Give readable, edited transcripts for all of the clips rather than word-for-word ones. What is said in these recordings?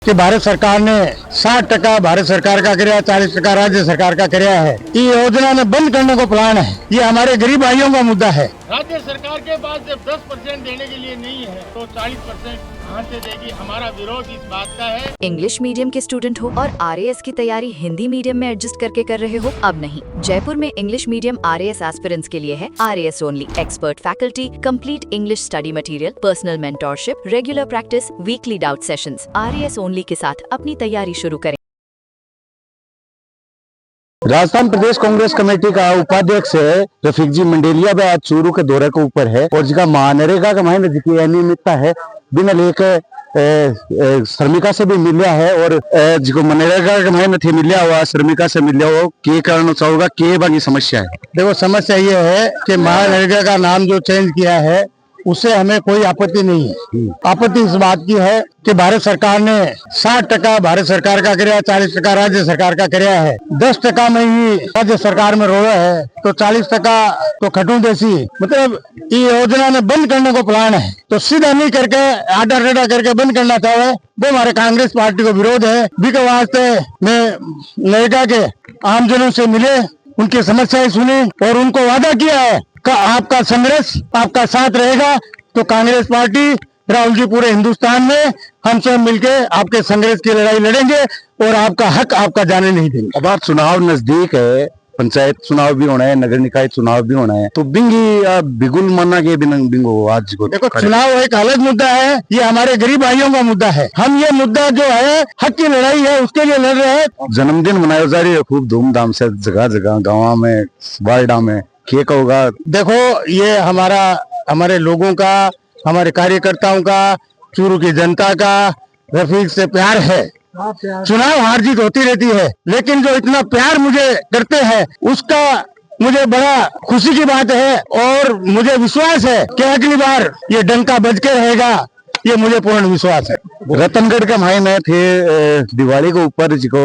कि भारत सरकार ने 60% भारत सरकार का कराया, 40% राज्य सरकार का कराया है। ये योजना ने बंद करने को प्लान है। ये हमारे गरीब भाइयों का मुद्दा है। राज्य सरकार के पास जब 10% देने के लिए नहीं है तो 40% कहाँ से देगी? हमारा विरोध इस बात का है। इंग्लिश मीडियम के स्टूडेंट हो और आरएएस की तैयारी हिंदी मीडियम में एडजस्ट करके कर रहे हो? अब नहीं, जयपुर में इंग्लिश मीडियम आरएएस एस्पिरेंट्स के लिए है RAS only. Expert faculty, complete English study material, personal mentorship, regular practice, weekly doubt sessions. RAS only के साथ अपनी तैयारी शुरू करें। राजस्थान प्रदेश कांग्रेस कमेटी का उपाध्यक्ष है रफीक जी मंडेलिया भी आज चूरू के दौरे के ऊपर है और जिसका महानरेगा का महीने की अनियमितता है बिना लेकर श्रमिका से भी मिलिया है और जिको मनरेगा के महीने थे मिलिया हुआ श्रमिका से मिलिया हुआ के कारण चाहोगा के बाकी समस्या है। देखो समस्या ये है कि महानरेगा का नाम जो चेंज किया है उससे हमें कोई आपत्ति नहीं है। आपत्ति इस बात की है कि भारत सरकार ने 60% भारत सरकार का कराया, 40% राज्य सरकार का कराया है। 10% में ही राज्य सरकार में रोड़ा है तो 40% तो खटू देसी, मतलब ये योजना ने बंद करने को प्लान है। तो सीधा नहीं करके आधा टेढ़ा करके बंद करना चाहे वो हमारे कांग्रेस पार्टी को विरोध है। बीके वास्ते मैं नरेगा के आमजनों से मिले, उनकी समस्याएं सुनी और उनको वादा किया है का आपका संघर्ष आपका साथ रहेगा। तो कांग्रेस पार्टी राहुल जी पूरे हिंदुस्तान में हम सब मिलके आपके संघर्ष की लड़ाई लड़ेंगे और आपका हक आपका जाने नहीं देंगे। अब आप चुनाव नजदीक है, पंचायत चुनाव भी होना है, नगर निकाय चुनाव भी होना है, तो बिंगी बिगुल माना के बिंगो आज को देखो चुनाव एक अलग मुद्दा है, ये हमारे गरीब भाइयों का मुद्दा है। हम ये मुद्दा जो है हक की लड़ाई है उसके लिए लड़ रहे हैं। जन्मदिन मनाया जा रही है खूब धूमधाम से, जगह जगह गाँव में वार्डा में क्या होगा? देखो ये हमारे लोगों का, हमारे कार्यकर्ताओं का, चूरू की जनता का रफीक से प्यार है। चुनाव हार जीत होती रहती है लेकिन जो इतना प्यार मुझे करते हैं उसका मुझे बड़ा खुशी की बात है और मुझे विश्वास है कि अगली बार ये डंका बज के रहेगा, ये मुझे पूर्ण विश्वास है। रतनगढ़ के माई में थे दिवाली के ऊपर जिको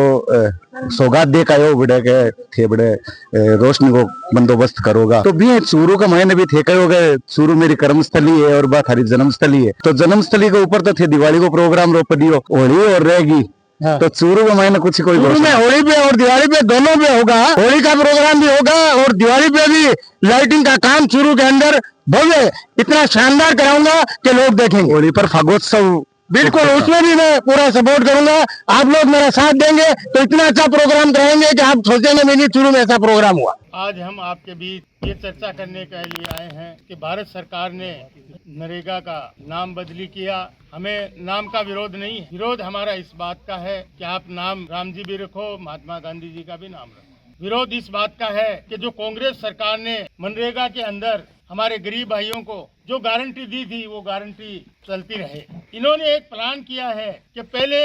सौगात दे का बड़े के थे बड़े रोशनी को बंदोबस्त करोगा, तो भी चूरू का महीने भी थे कहोगे चूरू मेरी कर्मस्थली है और बात हरी जन्मस्थली है, तो जन्मस्थली के ऊपर तो थे दिवाली को प्रोग्राम रोप दियो, होली और रहेगी। हाँ। तो चूरू का महीना कुछ कोई में होली पे और दिवाली पे दोनों पे होगा, होली का प्रोग्राम भी होगा और दिवाली पे भी लाइटिंग का काम चूरू के अंदर भव्य इतना शानदार कराऊंगा कि लोग देखेंगे। होली पर फागोत्सव बिल्कुल, उसमें भी मैं पूरा सपोर्ट करूंगा। आप लोग मेरा साथ देंगे तो इतना अच्छा प्रोग्राम कराएंगे कि आप सोचेंगे मेरी चूरू में ऐसा प्रोग्राम हुआ। आज हम आपके बीच ये चर्चा करने के लिए आए हैं कि भारत सरकार ने नरेगा का नाम बदली किया। हमें नाम का विरोध नहीं है, विरोध हमारा इस बात का है कि आप नाम राम जी भी रखो, महात्मा गांधी जी का भी नाम रखो। विरोध इस बात का है कि जो कांग्रेस सरकार ने मनरेगा के अंदर हमारे गरीब भाइयों को जो गारंटी दी थी वो गारंटी चलती रहे। इन्होंने एक प्लान किया है कि पहले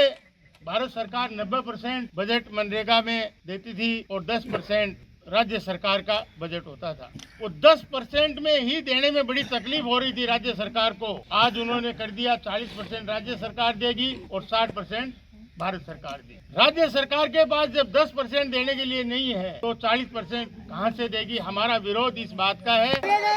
भारत सरकार 90% बजट मनरेगा में देती थी और 10% राज्य सरकार का बजट होता था। वो 10% में ही देने में बड़ी तकलीफ हो रही थी राज्य सरकार को। आज उन्होंने कर दिया 40% राज्य सरकार देगी और 60% भारत सरकार दी। राज्य सरकार के पास जब 10% देने के लिए नहीं है तो 40% कहाँ से देगी? हमारा विरोध इस बात का है।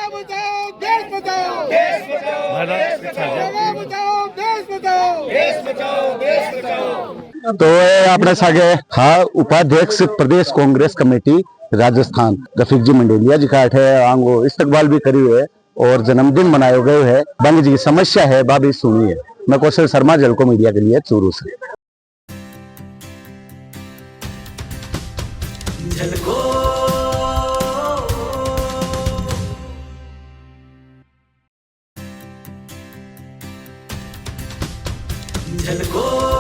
बचाओ देश बचाओ, देश बचाओ, देश बचाओ, बचाओ देश बचाओ, देश बचाओ, देश बचाओ। तो अपने सागे हाँ उपाध्यक्ष प्रदेश कांग्रेस कमेटी राजस्थान रफीक जी मंडेलिया जी का आंगो इस्तकबाल भी करी हुए और जन्मदिन मनाए गए है। बंग जी की समस्या है बाबी सुनी है। मैं कौशल शर्मा, जलको मीडिया के लिए चूरू से। झलको